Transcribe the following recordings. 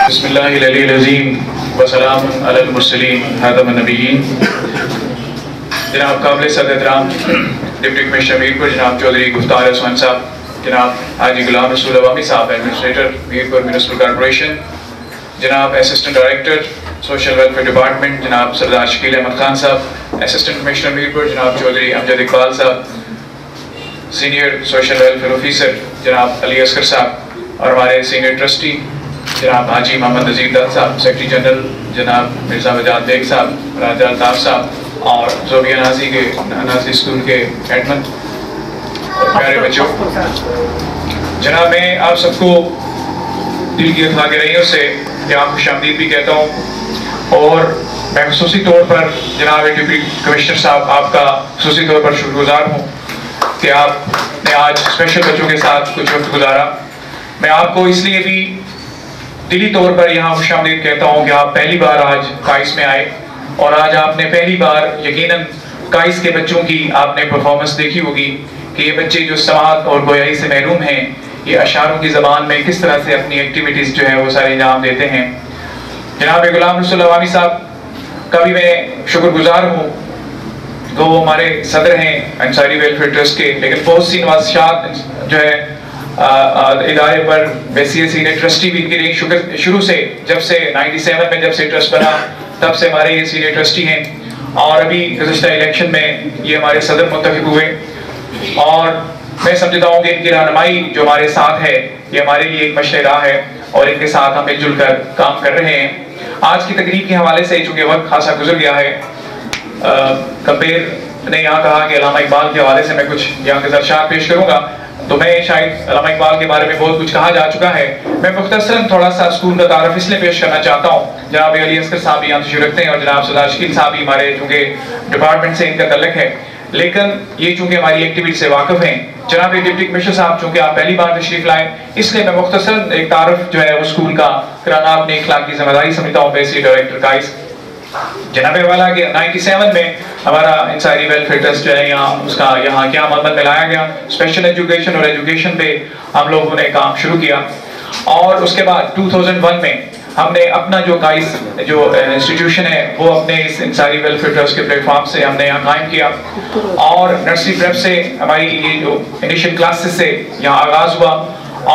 بسم اللہ العلی العظیم وسلام علی المرسلین خاتم النبیین۔ جناب قابل صدر احترام ڈپٹی کمشنر میرپور جناب چودھری گفتار عثمان صاحب، جناب حاجی غلام رسول عوامی صاحب ایڈمنسٹریٹر میرپور میونسپل کارپوریشن، جناب assistant director social welfare department جناب سردار شکیل احمد خان صاحب، اسسٹنٹ کمشنر میرپور جناب چودھری امجد اقبال صاحب، سینئر سوشل ویلفیئر آفیسر جناب علی اصغر صاحب، اور ہمارے سینئر ٹرسٹی جناب حاجی محمد نذیر دت صاحب، سیکرٹری جنرل جناب مرزا وجاد بیگ صاحب، راجہ الطاف صاحب، اور زوبیہ نازی اسکول کے ایڈمن اور پیارے بچوں، جناب میں آپ سب کو دل کی اتھا گہرائیوں سے آپ خوش آمدید بھی کہتا ہوں، اور میں خصوصی طور پر جناب ڈپٹی کمشنر صاحب آپ کا خصوصی طور پر شکر گزار ہوں کہ آپ نے آج اسپیشل بچوں کے ساتھ کچھ وقت گزارا۔ میں آپ کو اس لیے بھی دلی طور پر یہاں خوش آمدید کہتا ہوں کہ آپ پہلی بار آج کائس میں آئے، اور آج آپ نے پہلی بار یقیناً کائس کے بچوں کی آپ نے پرفارمنس دیکھی ہوگی کہ یہ بچے جو سماعت اور گویائی سے محروم ہیں، یہ اشعاروں کی زبان میں کس طرح سے اپنی ایکٹیویٹیز جو ہے وہ سارے انجام دیتے ہیں۔ جناب غلام رسول عوامی صاحب کا بھی میں شکر گزار ہوں، تو وہ ہمارے صدر ہیں انصاری ویلفیئر ٹرسٹ کے، لیکن بہت سی نوازشات جو ہے ادارے پر ویسی سینئر ٹرسٹی بھی ان کے لیے شروع سے جب سے 97 میں جب سے ٹرسٹ بنا تب سے ہمارے یہ سینئر ٹرسٹی ہیں، اور ابھی گزشتہ الیکشن میں یہ ہمارے صدر منتخب ہوئے، اور میں سمجھتا ہوں کہ ان کی رہنمائی جو ہمارے ساتھ ہے یہ ہمارے لیے ایک مشعل راہ ہے، اور ان کے ساتھ ہم مل جل کر کام کر رہے ہیں۔ آج کی تقریب کے حوالے سے چونکہ وقت خاصا گزر گیا ہے، کبیر نے یہاں کہا کہ علامہ اقبال کے حوالے سے میں کچھ یہاں کے درشات پیش کروں گا، تو میں شاید علامہ اقبال کے بارے میں بہت کچھ کہا جا چکا ہے، میں مختصراً تھوڑا سا اسکول کا تعارف اس لیے پیش کرنا چاہتا ہوں۔ جناب علی اصغر صاحب بھی یہاں تشریف رکھتے ہیں، اور جناب سردار شکیل صاحب بھی ہمارے چونکہ ڈپارٹمنٹ سے ان کا تعلق ہے، لیکن یہ چونکہ ہماری ایکٹیویٹی سے واقف ہیں۔ جناب ڈپٹی کمشنر صاحب چونکہ آپ پہلی بار تشریف لائیں، اس لیے میں مختصراً ایک تعارف جو ہے وہ اسکول کا کرانا اپنی اخلاقی ذمہ داری سمجھتا ہوں بیسک ڈائریکٹر کائس۔ جناب والا کہ 97 میں ہمارا انصاری ویلفیئر ٹرسٹ جو ہے یہاں کیا عمل میں لایا گیا، اسپیشل ایجوکیشن اور ایجوکیشن پہ ہم لوگوں نے کام شروع کیا، اور اس کے بعد 2001 میں ہم نے اپنا جو کائس جو انسٹیٹیوشن ہے وہ اپنے اس انصاری ویلفیئر ٹرسٹ کے پلیٹ فارم سے ہم نے یہاں قائم کیا، اور نرسری پریپ سے ہماری یہ جو انیشل کلاسز سے یہاں آغاز ہوا،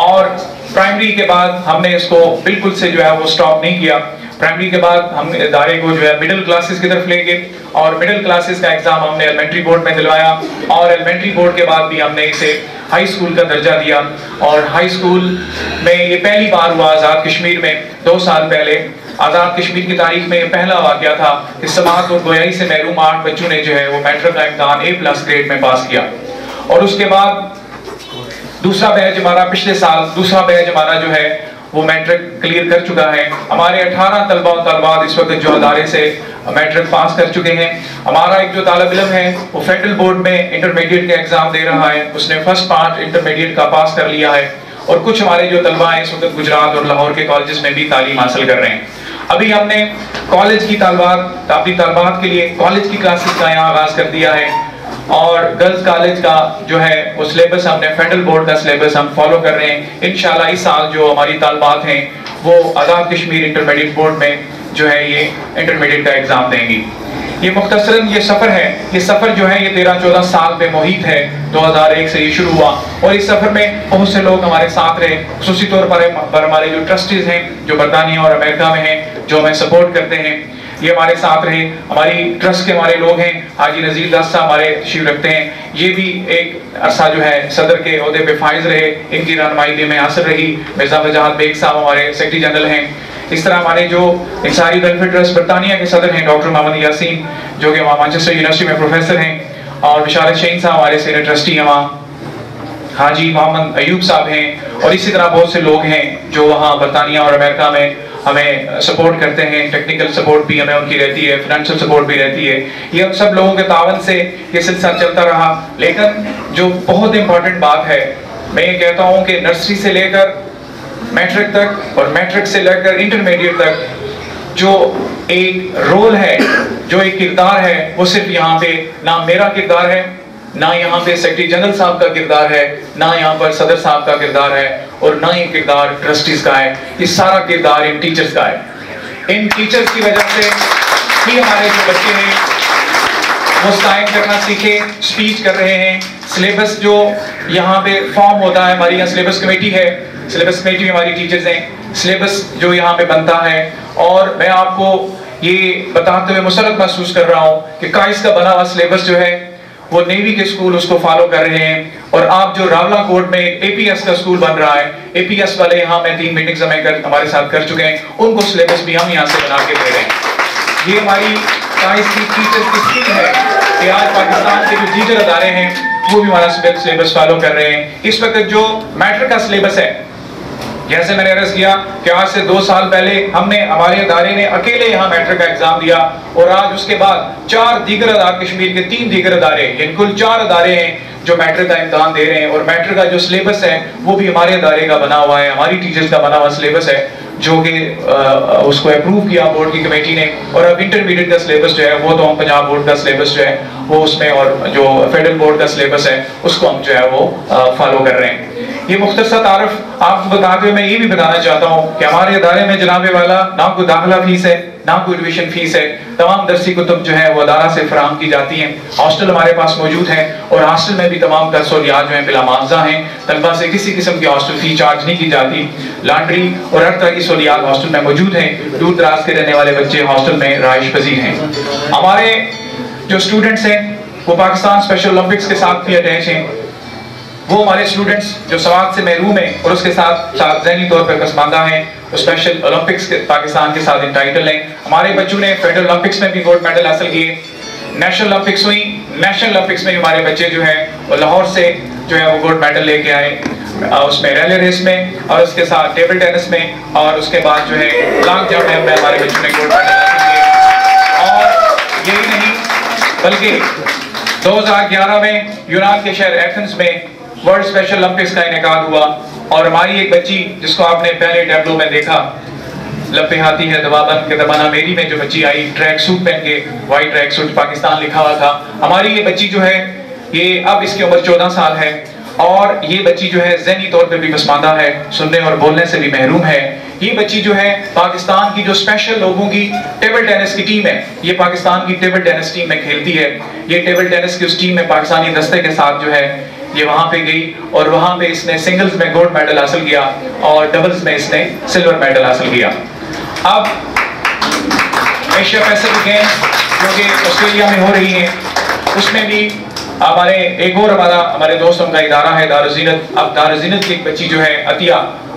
اور پرائمری کے بعد ہم نے اس کو بالکل سے جو ہے وہ سٹاپ نہیں کیا۔ پرائمری کے بعد ہم ادارے کو جو ہے مڈل کلاسز کی طرف لے گئے، اور مڈل کلاسز کا ایگزام ہم نے ایلیمنٹری بورڈ میں دلوایا، اور ایلیمنٹری بورڈ کے بعد بھی ہم نے اسے ہائی اسکول کا درجہ دیا، اور ہائی اسکول میں یہ پہلی بار ہوا آزاد کشمیر میں 2 سال پہلے۔ آزاد کشمیر کی تاریخ میں یہ پہلا واقعہ تھا کہ سماعت اور گویائی سے محروم 8 بچوں نے جو ہے وہ میٹرک کا امتحان A+ گریڈ میں پاس کیا، اور اس کے بعد دوسرا بیچ ہمارا پچھلے سال دوسرا بیچ ہمارا جو ہے وہ میٹرک کلیئر کر چکا ہے۔ ہمارے 18 طلبہ و طالبات اس وقت جو ادارے سے میٹرک پاس کر چکے ہیں۔ ہمارا ایک جو طالب علم ہے وہ فیڈرل بورڈ میں انٹرمیڈیٹ کا ایگزام دے رہا ہے، اس نے فرسٹ پارٹ انٹرمیڈیٹ کا پاس کر لیا ہے، اور کچھ ہمارے جو طلبہ ہیں اس وقت گجرات اور لاہور کے کالجز میں بھی تعلیم حاصل کر رہے ہیں۔ ابھی ہم نے کالج کی طالبات کے لیے کالج کی کلاسز کا یہاں آغاز کر دیا ہے، اور گرلز کالج کا جو ہے وہ سلیبس ہم نے فیڈرل بورڈ کا سلیبس ہم فالو کر رہے ہیں۔ انشاءاللہ اس سال جو ہماری طالبات ہیں وہ آزاد کشمیر انٹرمیڈیٹ بورڈ میں جو ہے یہ انٹرمیڈیٹ کا ایگزام دیں گی۔ یہ مختصراً یہ سفر ہے، یہ سفر جو ہے یہ 13-14 سال پہ محیط ہے، 2001 سے یہ شروع ہوا، اور اس سفر میں بہت سے لوگ ہمارے ساتھ رہے، خصوصی طور پر ہمارے جو ٹرسٹیز ہیں جو برطانیہ اور امریکہ میں ہیں جو ہمیں سپورٹ کرتے ہیں، یہ ہمارے ساتھ رہے۔ ہماری ٹرسٹ کے ہمارے لوگ ہیں، حاجی نذیر دت صاحب ہمارے تشریف رکھتے ہیں، یہ بھی ایک عرصہ جو ہے صدر کے عہدے پہ فائز رہے، ان کی رہنمائی بھی ہمیں حاصل رہی۔ مرزا وجاد بیگ صاحب ہمارے سیکرٹری جنرل ہیں۔ اس طرح ہمارے جو انصاری ویلفیئر ٹرسٹ برطانیہ کے صدر ہیں ڈاکٹر محمد یاسین جو کہ وہاں مانچسٹر یونیورسٹی میں پروفیسر ہیں، اور بشارت شہین صاحب ہمارے سینئر ٹرسٹی ہیں وہاں، حاجی محمد ایوب صاحب ہیں، اور اسی طرح بہت سے لوگ ہیں جو وہاں برطانیہ اور امریکہ میں ہمیں سپورٹ کرتے ہیں۔ ٹیکنیکل سپورٹ بھی ہمیں ان کی رہتی ہے، فائنینشیل سپورٹ بھی رہتی ہے۔ یہ ہم سب لوگوں کے تعاون سے یہ سلسلہ چلتا رہا، لیکن جو بہت امپورٹنٹ بات ہے میں یہ کہتا ہوں کہ نرسری سے لے کر میٹرک تک اور میٹرک سے لے کر انٹرمیڈیٹ تک جو ایک رول ہے، جو ایک کردار ہے، وہ صرف یہاں پہ نہ میرا کردار ہے، نہ یہاں پہ سیکرٹری جنرل صاحب کا کردار ہے، نہ یہاں پر صدر صاحب کا کردار ہے، اور نہ ہی کردار ٹرسٹیز کا ہے، یہ سارا کردار ان ٹیچرز کا ہے. ان ٹیچرز کی وجہ سے ہی ہمارے جو بچے ہیں وہ سائن کرنا سیکھے، اسپیچ کر رہے ہیں. سلیبس جو یہاں پہ فارم ہوتا ہے، ہماری یہاں سلیبس کمیٹی ہے، سلیبس کمیٹی میں ہماری ٹیچرز ہیں، سلیبس جو یہاں پہ بنتا ہے. اور میں آپ کو یہ بتاتے ہوئے مسرت محسوس کر رہا ہوں کہ کائس کا بنا ہوا سلیبس جو ہے وہ نیوی کے اسکول اس کو فالو کر رہے ہیں. اور آپ جو راولہ کوٹ میں اے پی ایس کا اسکول بن رہا ہے، اے پی ایس والے یہاں میں 3 میٹنگز ہمارے ساتھ کر چکے ہیں، ان کو سلیبس بھی ہم یہاں سے بنا کے دے رہے ہیں. یہ ہماری کائس کی ٹیچرز کی اسکیم ہے کہ آج پاکستان کے جو ٹیچر ادارے ہیں وہ بھی ہمارا سلیبس فالو کر رہے ہیں. اس وقت جو میٹرک کا سلیبس ہے، جیسے میں نے عرض کیا کہ آج سے 2 سال پہلے ہم نے ہمارے ادارے نے اکیلے یہاں میٹرک کا ایگزام دیا، اور آج اس کے بعد 4 دیگر ادارے، کشمیر کے 3 دیگر ادارے، یعنی کل 4 ادارے ہیں جو میٹرک کا امتحان دے رہے ہیں. اور میٹرک کا جو سلیبس ہے وہ بھی ہمارے ادارے کا بنا ہوا ہے، ہماری ٹیچرز کا بنا ہوا سلیبس ہے جو کہ اس کو اپروو کیا بورڈ کی کمیٹی نے. اور اب انٹرمیڈیٹ کا سلیبس جو ہے وہ تو ہم پنجاب بورڈ کا سلیبس جو ہے وہ اس میں، اور جو فیڈرل بورڈ کا سلیبس ہے اس کو ہم جو ہے وہ فالو کر رہے ہیں. یہ مختصر تعارف آپ کو بتاتے ہوئے میں یہ بھی بتانا چاہتا ہوں کہ ہمارے ادارے میں جناب والا نہ کوئی داخلہ فیس ہے، نہ کوئی ایڈمیشن فیس ہے. تمام درسی کتب جو ہے وہ ادارہ سے فراہم کی جاتی ہیں. ہاسٹل ہمارے پاس موجود ہے، اور ہاسٹل میں بھی تمام طرح سہولیات جو ہیں بلا معاوضہ ہیں. طلبہ سے کسی قسم کی ہاسٹل فی چارج نہیں کی جاتی. لانڈری اور ہر طرح کی سہولیات ہاسٹل میں موجود ہیں. دور دراز کے رہنے والے بچے ہاسٹل میں رہائش پذیر ہیں. ہمارے جو اسٹوڈنٹس ہیں وہ پاکستان اسپیشل اولمپکس کے ساتھ بھی اٹیچ ہیں. وہ ہمارے اسٹوڈنٹس جو سواد سے محروم ہیں اور اس کے ساتھ ذہنی طور پر پسماندہ ہیں، وہ اسپیشل اولمپکس کے پاکستان کے ساتھ انٹائٹل ہیں. ہمارے بچوں نے فیڈرل اولمپکس میں بھی گولڈ میڈل حاصل کیے. نیشنل اولمپکس ہوئی، نیشنل اولمپکس میں ہمارے بچے جو ہیں وہ لاہور سے جو ہے وہ گولڈ میڈل لے کے آئے، اس میں ریلے ریس میں، اور اس کے ساتھ ٹیبل ٹینس میں، اور اس کے بعد جو ہے لانگ جمپ میں ہمارے بچوں نے گولڈ میڈل حاصل کیے. اور یہی نہیں بلکہ 2011 میں یونان کے شہر ایتھنز میں ورلڈ اسپیشل اولمپکس کا انعقاد ہوا، اور ہماری ایک بچی جس کو آپ نے پہلے ٹیبلو میں دیکھا، لب پہ ہاتھی ہے دوا بند کے دبانا میری میں جو بچی آئی ٹریک سوٹ پہن کے، وائٹ ٹریک سوٹ پاکستان لکھا ہوا تھا. ہماری یہ بچی جو ہے یہ اب اس کی عمر 14 سال ہے، اور یہ بچی جو ہے ذہنی طور پہ بھی پسماندہ ہے، سننے اور بولنے سے بھی محروم ہے. یہ بچی جو ہے پاکستان کی جو اسپیشل لوگوں کی ٹیبل ٹینس کی ٹیم ہے، یہ پاکستان کی ٹیبل ٹینس ٹیم میں کھیلتی ہے. یہ ٹیبل ٹینس کی اس ٹیم میں پاکستانی دستے کے ساتھ جو ہے یہ وہاں پہ گئی، اور وہاں پہ اس نے سنگلز میں گولڈ میڈل حاصل کیا اور ڈبلز میں اس نے سلور میڈل حاصل کیا. اب ایشیا پیسفک گیمز جو کہ آسٹریلیا میں ہو رہی ہیں، اس میں بھی ہمارے ایک اور ہمارے دوستوں کا ادارہ ہے دارالزینت. اب دارالزینت کی ایک بچی جو ہے عطیہ،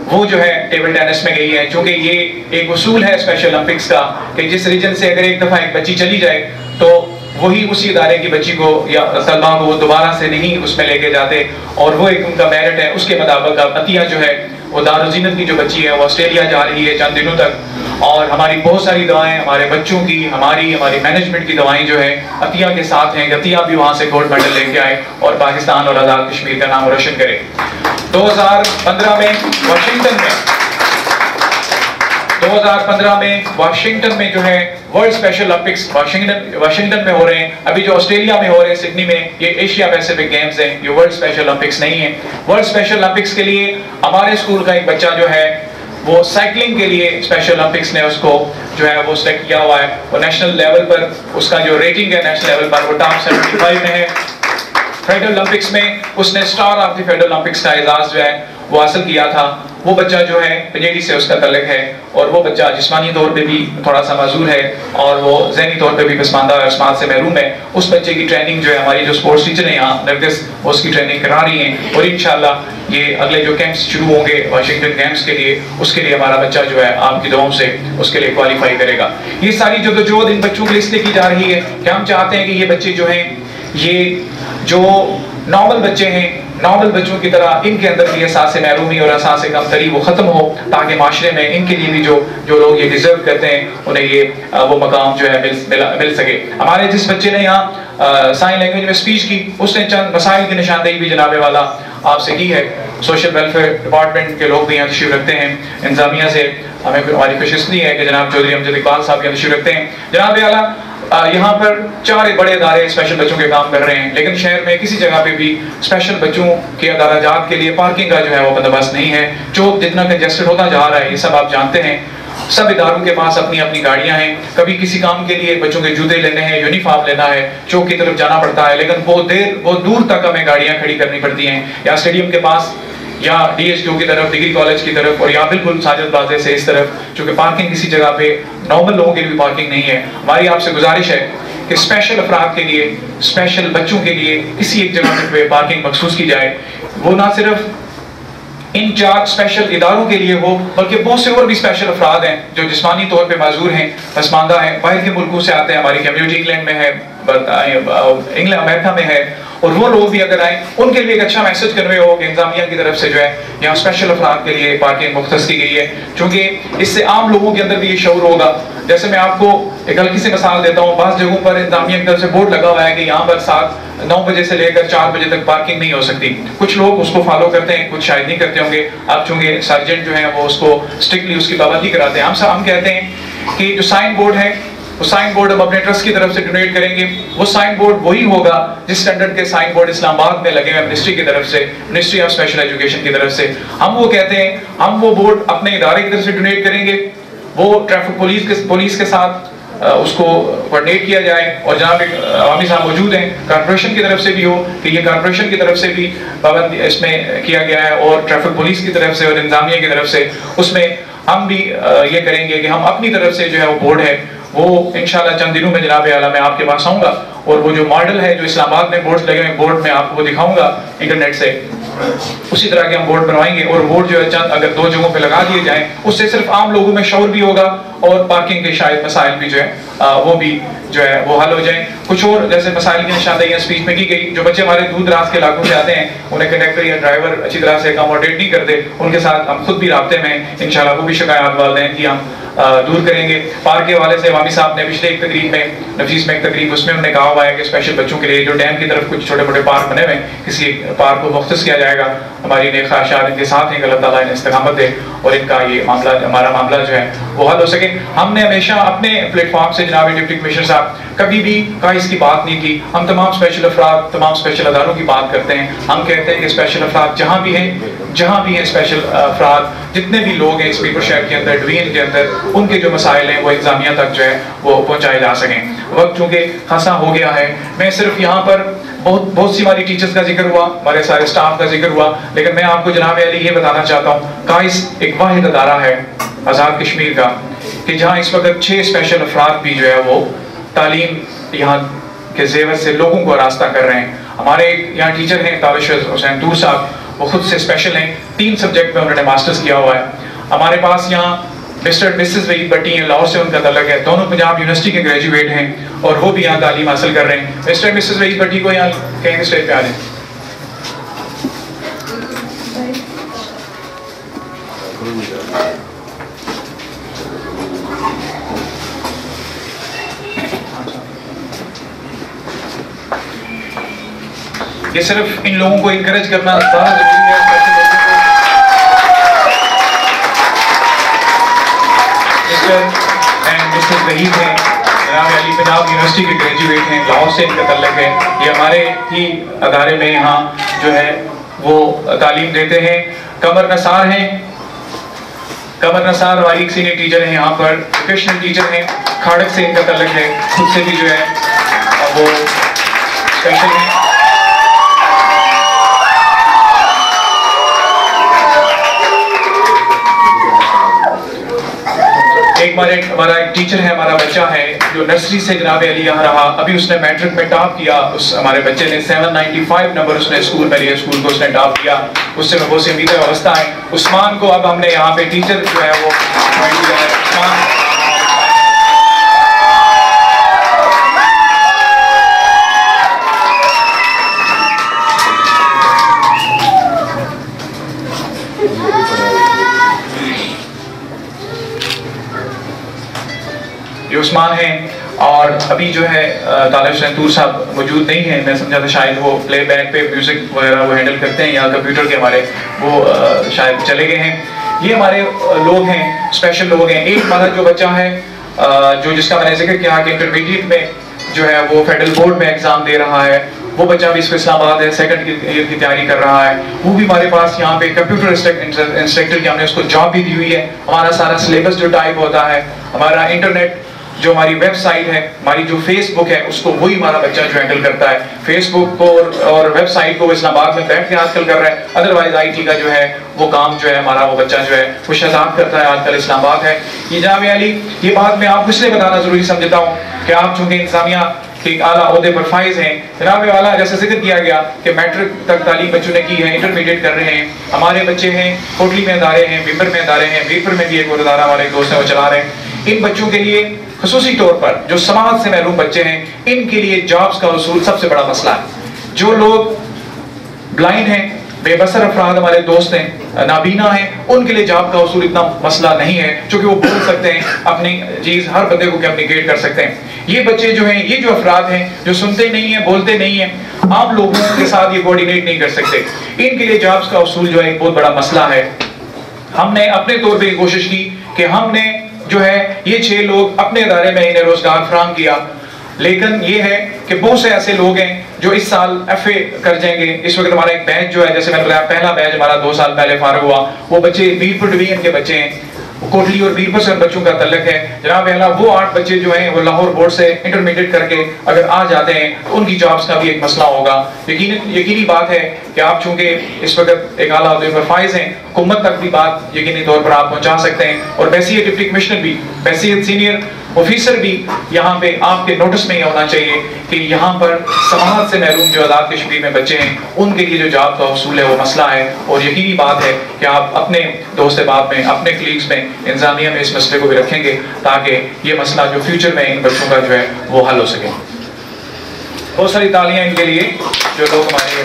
وہ جو ہے ٹیبل ٹینس میں گئی ہے، چونکہ یہ ایک اصول ہے اسپیشل اولمپکس کا کہ جس ریجن سے اگر ایک دفعہ ایک بچی چلی جائے تو وہی اسی ادارے کی بچی کو یا طلبہ کو وہ دوبارہ سے نہیں اس میں لے کے جاتے، اور وہ ایک ان کا میرٹ ہے. اس کے مطابق اب عطیہ جو ہے وہ دارالزینت کی جو بچی ہے وہ آسٹریلیا جا رہی ہے چند دنوں تک. اور ہماری بہت ساری دعائیں ہمارے بچوں کی، ہماری مینجمنٹ کی دعائیں جو ہے عطیہ کے ساتھ ہیں کہ عطیہ بھی وہاں سے گولڈ میڈل لے کے آئے اور پاکستان اور آزاد کشمیر کا نام روشن کرے. 2015 میں واشنگٹن میں جو ہے ورلڈ اسپیشل اولمپکس واشنگٹن میں ہو رہے ہیں. ابھی جو آسٹریلیا میں ہو رہے ہیں سڈنی میں، یہ ایشیا پیسفک گیمز ہیں، یہ ورلڈ اسپیشل اولمپکس نہیں ہیں. ورلڈ اسپیشل اولمپکس کے لیے ہمارے اسکول کا ایک بچہ جو ہے وہ سائیکلنگ کے لیے اسپیشل اولمپکس نے اس کو جو ہے وہ سلیکٹ کیا ہوا ہے. وہ نیشنل لیول پر اس کا جو ریٹنگ ہے نیشنل لیول پر وہ ٹاپ 75 میں ہے. فیڈرل اولمپکس میں اس نے star of the federal Olympics کا اعزاز جو ہے وہ حاصل کیا تھا. وہ بچہ جو ہے پنجیری سے اس کا تعلق ہے، اور وہ بچہ جسمانی طور پہ بھی تھوڑا سا معذور ہے اور وہ ذہنی طور پہ بھی پسماندہ اور سماعت سے محروم ہے. اس بچے کی ٹریننگ جو ہے ہماری جو اسپورٹس ٹیچر ہیں یہاں نرگس، وہ اس کی ٹریننگ کرا رہی ہیں، اور انشاءاللہ یہ اگلے جو کیمپس شروع ہوں گے واشنگٹن گیمز کے لیے، اس کے لیے ہمارا بچہ جو ہے آپ کی دعاؤں سے اس کے لیے کوالیفائی کرے گا. یہ ساری جدوجہد ان بچوں کے لیے اس لیے کی جا رہی ہے کہ ہم چاہتے ہیں کہ یہ بچے جو ہیں، یہ جو نارمل بچے ہیں، نارمل بچوں کی طرح ان کے اندر بھی احساس محرومی اور احساس کمتری وہ ختم ہو، تاکہ معاشرے میں ان کے لیے بھی جو لوگ یہ ڈیزرو کرتے ہیں انہیں یہ وہ مقام جو ہے مل سکے. ہمارے جس بچے نے یہاں سائن لینگویج میں اسپیچ کی، اس نے چند مسائل کی نشاندہی بھی جناب والا آپ سے کی ہے. سوشل ویلفیئر ڈپارٹمنٹ کے لوگ بھی یہاں تشریف رکھتے ہیں. انتظامیہ سے ہماری خوش قسمتی ہے کہ جناب چودھری امجد اقبال صاحب یہاں تشریف رکھتے ہیں. جناب اعلیٰ یہاں پر 4 بڑے ادارے اسپیشل بچوں کے کام کر رہے ہیں، لیکن شہر میں کسی جگہ پہ بھی اسپیشل بچوں کے ادارہ جات کے لیے پارکنگ کا جو ہے وہ بندوبست نہیں ہے۔ چوک جتنا کنجسٹڈ ہوتا جا رہا ہے، یہ سب آپ جانتے ہیں۔ سب اداروں کے پاس اپنی اپنی گاڑیاں ہیں، کبھی کسی کام کے لیے بچوں کے جوتے لینے ہیں، یونیفارم لینا ہے، چوک کی طرف جانا پڑتا ہے، لیکن بہت دور تک ہمیں گاڑیاں کھڑی کرنی پڑتی ہیں، یا اسٹیڈیم کے پاس، یا ڈی ایچ کیو کی طرف، ڈگری کالج کی طرف، اور یا بالکل ساجد پلازے سے اس طرف، چونکہ پارکنگ کسی جگہ پہ نارمل لوگوں کے لیے پارکنگ نہیں ہے۔ ہماری آپ سے گزارش ہے کہ اسپیشل افراد کے لیے، اسپیشل بچوں کے لیے کسی ایک جگہ پہ پارکنگ مخصوص کی جائے، وہ نہ صرف ان 4 اسپیشل اداروں کے لیے ہو، بلکہ بہت سے اور بھی اسپیشل افراد ہیں جو جسمانی طور پہ معذور ہیں، پسماندہ ہیں، باہر کے ملکوں سے آتے ہیں، ہماری کمیونٹی انگلینڈ میں ہے، امریکہ میں ہے، اور وہ لوگ بھی اگر آئیں ان کے لیے ایک اچھا میسج کنوے ہو کہ انتظامیہ کی طرف سے جو ہے یہاں اسپیشل افراد کے لیے پارکنگ مختص کی گئی ہے، چونکہ اس سے عام لوگوں کے اندر بھی یہ شعور ہوگا۔ جیسے میں آپ کو ایک ہلکی سی مثال دیتا ہوں، بعض جگہوں پر انتظامیہ کی طرف سے بورڈ لگا ہوا ہے کہ یہاں پر 9 بجے سے لے کر 4 بجے تک پارکنگ نہیں ہو سکتی۔ کچھ لوگ اس کو فالو کرتے ہیں، کچھ شاید نہیں کرتے ہوں گے۔ اب چونکہ سرجنٹ جو ہیں وہ اس کو اسٹرکٹلی اس کی پابندی کراتے ہیں۔ ہم کہتے ہیں کہ جو سائن بورڈ ہے، وہ سائن بورڈ ہم اپنے ٹرسٹ کی طرف سے ڈونیٹ کریں گے۔ وہ سائن بورڈ وہی ہوگا جس سٹینڈرڈ کے سائن بورڈ اسلام آباد میں لگے ہوئے منسٹری کی طرف سے، منسٹری آف اسپیشل ایجوکیشن کی طرف سے۔ ہم وہ کہتے ہیں، ہم وہ بورڈ اپنے ادارے کی طرف سے ڈونیٹ کریں گے، وہ ٹریفک پولیس کے ساتھ اس کو کوارڈینیٹ کیا جائے، اور جناب عوامی صاحب موجود ہیں، کارپوریشن کی طرف سے بھی ہو کہ یہ کارپوریشن کی طرف سے بھی پابندی اس میں کیا گیا ہے، اور ٹریفک پولیس کی طرف سے اور انتظامیہ کی طرف سے اس میں ہم بھی یہ کریں گے کہ ہم اپنی طرف سے جو ہے وہ بورڈ ہے وہ انشاءاللہ چند دنوں میں جناب اعلیٰ میں آپ کے پاس آؤں گا، اور وہ جو ماڈل ہے جو اسلام آباد میں بورڈ لگے ہوئے بورڈ میں آپ کو دکھاؤں گا انٹرنیٹ سے، اسی طرح کے ہم بورڈ بنوائیں گے، اور بورڈ جو ہے چند اگر 2 جگہوں پہ لگا دیے جائیں، اس سے صرف عام لوگوں میں شعور بھی ہوگا، اور پارکنگ کے شاید مسائل بھی جو ہے وہ بھی جو ہے وہ حل ہو جائیں۔ کچھ اور جیسے مسائل کی نشاندہی اسپیچ میں کی گئی، جو بچے ہمارے دور دراز کے علاقوں سے آتے ہیں، انہیں کنڈکٹر یا ڈرائیور اچھی طرح سے اکاموڈیٹ نہیں کرتے، ان کے ساتھ ہم خود بھی رابطے میں ہیں، انشاءاللہ وہ بھی شکایات والدین کی ہم دور کریں گے۔ پارک کے حوالے سے عوامی صاحب نے پچھلے ایک تقریب میں، نفیس میں ایک تقریب، اس میں انہوں نے کہا ہوا ہے کہ اسپیشل بچوں کے لیے جو ڈیم کی طرف کچھ چھوٹے موٹے پارک بنے ہوئے ہیں، کسی ایک پارک کو مختص کیا جائے گا۔ ہماری نیک خواہشات ان کے ساتھ ہیں کہ اللہ تعالیٰ انہیں استقامت دے اور ان کا یہ معاملہ، ہمارا معاملہ جو ہے وہ حل ہو سکے۔ ہم نے ہمیشہ اپنے پلیٹ فارم سے جناب ڈپٹی کمشنر صاحب کبھی بھی اس کی بات نہیں کی، ہم تمام اسپیشل افراد، تمام اسپیشل اداروں کی بات کرتے ہیں۔ ہم کہتے ہیں کہ اسپیشل افراد جہاں بھی ہیں اسپیشل افراد جتنے بھی لوگ ہیں اس پیپر شہر کے اندر، ڈویژن کے اندر، ان کے جو مسائل ہیں وہ انتظامیہ تک جو ہے وہ پہنچائے جا سکیں۔ وقت چونکہ خاصا ہو گیا ہے، میں صرف یہاں پر بہت سی ہماری ٹیچرز کا ذکر ہوا، ہمارے سارے اسٹاف کا ذکر ہوا، لیکن میں آپ کو جناب علی یہ بتانا چاہتا ہوں، کائس ایک واحد ادارہ ہے آزاد کشمیر کا کہ جہاں اس وقت 6 اسپیشل افراد بھی جو ہے وہ تعلیم یہاں کے زیور سے لوگوں کو آراستہ کر رہے ہیں۔ ہمارے یہاں ٹیچر ہیں تابش حسین طور صاحب، وہ خود سے اسپیشل ہیں، 3 سبجیکٹ میں انہوں نے ماسٹرز کیا ہوا ہے۔ ہمارے پاس یہاں مسٹر مسز وحید بٹی ہیں، لاہور سے ان کا تعلق ہے، دونوں پنجاب یونیورسٹی کے گریجویٹ ہیں اور وہ بھی یہاں تعلیم حاصل کر رہے ہیں۔ مسٹر مسز وحید بٹی کو یہاں کہیں گے اسٹیج پہ آ جائیں۔ یہ صرف ان لوگوں کو انکریج کرنا زیادہ ضروری ہے۔ مسٹر وحید ہیں، جناب علی پنجاب یونیورسٹی کے گریجویٹ ہیں، لاہور سے ان کا تعلق ہے، یہ ہمارے ہی ادارے میں یہاں جو ہے وہ تعلیم دیتے ہیں۔ قمر نثار ہیں، قمر نثار ہماری ایک سینئر ٹیچر ہیں یہاں پر، ووکیشنل ٹیچر ہیں، کھاڑک سے ان کا تعلق ہے، خود سے بھی جو ہے وہ اسپیشل ہیں۔ ہمارا ایک ٹیچر ہے، ہمارا بچہ ہے جو نرسری سے جناب علی یہاں رہا، ابھی اس نے میٹرک میں ٹاپ کیا، اس ہمارے بچے نے 795 نمبر اس نے اسکول میں لیا، اسکول کو اس نے ٹاپ کیا، اس سے میں بہت سی امیدیں وابستہ ہیں۔ عثمان کو اب ہم نے یہاں پہ ٹیچر جو ہے وہ عثمان ہیں، اور ابھی جو ہے طالب حسین طور صاحب موجود نہیں ہیں، میں سمجھا تھا شاید وہ پلے بیک پہ میوزک وغیرہ وہ ہینڈل کرتے ہیں یا کمپیوٹر کے ہمارے وہ شاید چلے گئے ہیں۔ یہ ہمارے لوگ ہیں، اسپیشل لوگ ہیں۔ ایک ہمارا جو بچہ ہے جو جس کا میں نے ذکر کیا کہ انٹرمیڈیٹ میں جو ہے وہ فیڈرل بورڈ میں ایگزام دے رہا ہے، وہ بچہ بھی اس کو اسلام آباد ہے سیکنڈ ایئر کی تیاری کر رہا ہے، وہ بھی ہمارے پاس یہاں پہ کمپیوٹر انسٹرکٹر کی ہم نے اس کو جاب بھی دی ہوئی ہے. ہمارا سارا سلیبس جو ٹائپ ہوتا ہے، ہمارا انٹرنیٹ جو ہماری ویب سائٹ ہے، ہماری جو فیس بک ہے، اس کو وہی ہمارا بچہ جو ہینڈل کرتا ہے. فیس بک کو اور ویب سائٹ کو اسلام آباد میں بیٹھ کے آج کل کر رہا ہے، ادروائز آئی ٹی کا جو ہے وہ کام جو ہے ہمارا وہ بچہ جو ہے وہ شہزاد کرتا ہے، آج کل اسلام آباد ہے. یہ جناب علی، یہ بات میں آپ کو اس لیے بتانا ضروری سمجھتا ہوں کہ آپ چونکہ انتظامیہ کے ایک اعلیٰ عہدے پر فائز ہیں. جناب والا جیسے ذکر کیا گیا کہ میٹرک تک تعلیم بچوں نے کی ہے، انٹرمیڈیٹ کر رہے ہیں. ہمارے بچے ہیں کوٹلی میں ادارے ہیں، ویپر میں ادارے ہیں، ویپر میں بھی ایک اور ادارہ ہمارے دوست ہیں وہ چلا رہے ہیں. ان بچوں کے لیے خصوصی طور پر جو سماعت سے محروم بچے ہیں، ان کے لیے جابز کا حصول سب سے بڑا مسئلہ ہے. جو لوگ بلائنڈ ہیں، بے بصر افراد ہمارے دوست ہیں، نابینا ہیں، ان کے لیے جاب کا حصول اتنا مسئلہ نہیں ہے، چونکہ وہ بول سکتے ہیں، اپنی چیز ہر بندے کو کمیونیکیٹ کر سکتے ہیں. یہ بچے جو ہیں، یہ جو افراد ہیں جو سنتے نہیں ہیں، بولتے نہیں ہیں، عام لوگوں کے ساتھ یہ کوآرڈینیٹ نہیں کر سکتے، ان کے لیے جابز کا حصول جو ہے ایک بہت بڑا مسئلہ ہے. ہم نے اپنے طور پہ یہ کوشش کی کہ ہم نے جو ہے یہ 6 لوگ اپنے ادارے میں انہیں روزگار فراہم کیا. لیکن یہ ہے کہ بہت سے ایسے لوگ ہیں جو اس سال ایف اے کر جائیں گے. اس وقت ہمارا ایک بیچ جو ہے، جیسے میں نے بتایا پہلا بیچ ہمارا 2 سال پہلے فارغ ہوا، وہ بچے بیرپور ڈویژن کے بچے ہیں، کوٹلی اور بیرپور سے بچوں کا تعلق ہے. جناب اعلیٰ وہ 8 بچے جو ہیں وہ لاہور بورڈ سے انٹرمیڈیٹ کر کے اگر آ جاتے ہیں تو ان کی جابز کا بھی ایک مسئلہ ہوگا. یقینی بات ہے کہ آپ چونکہ اس وقت ایک اعلیٰ عہدے پر فائز ہیں، حکومت تک بھی بات یقینی طور پر آپ پہنچا سکتے ہیں. اور بحیثیت ڈپٹی کمشنر بھی، بحیثیت سینئر آفیسر بھی یہاں پہ آپ کے نوٹس میں یہ ہونا چاہیے کہ یہاں پر سماعت سے محروم جو آزاد کشمیر میں بچے ہیں، ان کے لیے جو جاب کا حصول ہے وہ مسئلہ ہے. اور یقینی بات ہے کہ آپ اپنے دوست احباب میں، اپنے کلیگز میں، انتظامیہ میں اس مسئلے کو بھی رکھیں گے تاکہ یہ مسئلہ جو فیوچر میں ان بچوں کا جو ہے وہ حل ہو سکے. بہت ساری تالیاں ان کے لیے جو لوگ ہمارے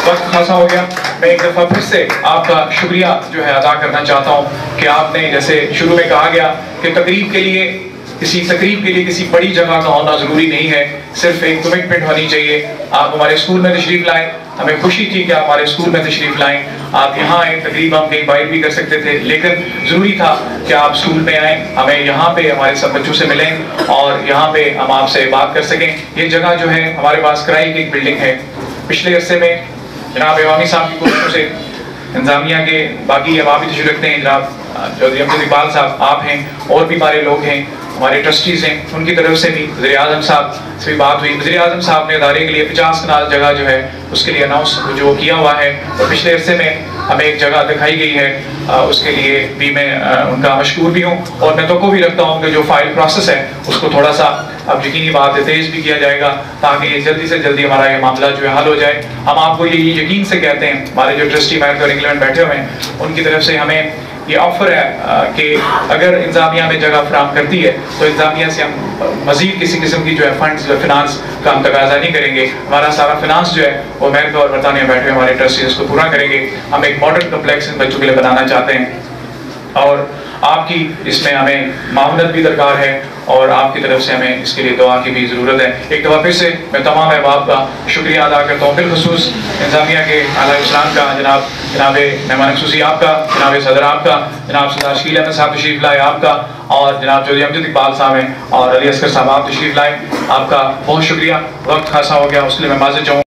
وقت خاصا ہو گیا. میں ایک دفعہ پھر سے آپ کا شکریہ جو ہے ادا کرنا چاہتا ہوں کہ آپ نے جیسے شروع میں کہا گیا کہ تقریب کے لیے کسی بڑی جگہ کا ہونا ضروری نہیں ہے، صرف ایک کمٹمنٹ ہونی چاہیے. آپ ہمارے اسکول میں تشریف لائیں، ہمیں خوشی تھی کہ آپ ہمارے اسکول میں تشریف لائیں. آپ یہاں آئیں، تقریب ہم کہیں باہر بھی کر سکتے تھے، لیکن ضروری تھا کہ آپ اسکول میں آئیں، ہمیں یہاں پہ ہمارے سب بچوں سے ملیں اور یہاں پہ ہم آپ سے بات کر سکیں. یہ جگہ جو ہے ہمارے پاس کرائی کی ایک بلڈنگ ہے. پچھلے عرصے میں جناب عوامی صاحب کی کوششوں سے انتظامیہ کے باقی اب آپ بھی تشریف رکھتے ہیں، جناب چودھری امجد اقبال صاحب آپ ہیں، اور بھی ہمارے لوگ ہیں، ہمارے ٹرسٹیز ہیں، ان کی طرف سے بھی وزیر اعظم صاحب سے بھی بات ہوئی. وزیر اعظم صاحب نے ادارے کے لیے 50 کنال جگہ جو ہے اس کے لیے اناؤنس جو کیا ہوا ہے، اور پچھلے عرصے میں ہمیں ایک جگہ دکھائی گئی ہے، اس کے لیے بھی میں ان کا مشکور بھی ہوں. اور میں توقع بھی رکھتا ہوں کہ جو فائل پروسیس ہے اس کو تھوڑا سا اب یقینی بات ہے تیز بھی کیا جائے گا تاکہ یہ جلدی سے جلدی ہمارا یہ معاملہ جو ہے حل ہو جائے. ہم آپ کو یہ یقین سے کہتے ہیں، ہمارے جو ٹرسٹی میرٹ اور انگلینڈ بیٹھے ہوئے ہیں ان کی طرف سے ہمیں یہ آفر ہے کہ اگر انتظامیہ میں جگہ فراہم کرتی ہے تو انتظامیہ سے ہم مزید کسی قسم کی جو ہے فنڈز فنانس کا ہم تقاضا نہیں کریں گے. ہمارا سارا فنانس جو ہے وہ امریکہ اور برطانیہ بیٹھے ہوئے ہمارے ٹرسٹیز اس کو پورا کریں گے. ہم ایک ماڈرن کمپلیکس ان بچوں کے لیے بنانا چاہتے ہیں اور آپ کی اس میں ہمیں معاونت بھی درکار ہے اور آپ کی طرف سے ہمیں اس کے لیے دعا کی بھی ضرورت ہے. ایک دفعہ پھر سے میں تمام احباب کا شکریہ ادا کرتا ہوں، بالخصوص انتظامیہ کے اعلیٰ افسران کا، جناب مہمان خصوصی آپ کا، جناب صدر آپ کا، جناب سردار شکیل احمد صاحب تشریف لائے آپ کا، اور جناب چودھری امجد اقبال صاحب ہیں اور علی اصغر صاحب آپ تشریف لائے. آپ کا بہت شکریہ. وقت خاصا ہو گیا اس لیے میں معذرت چاہوں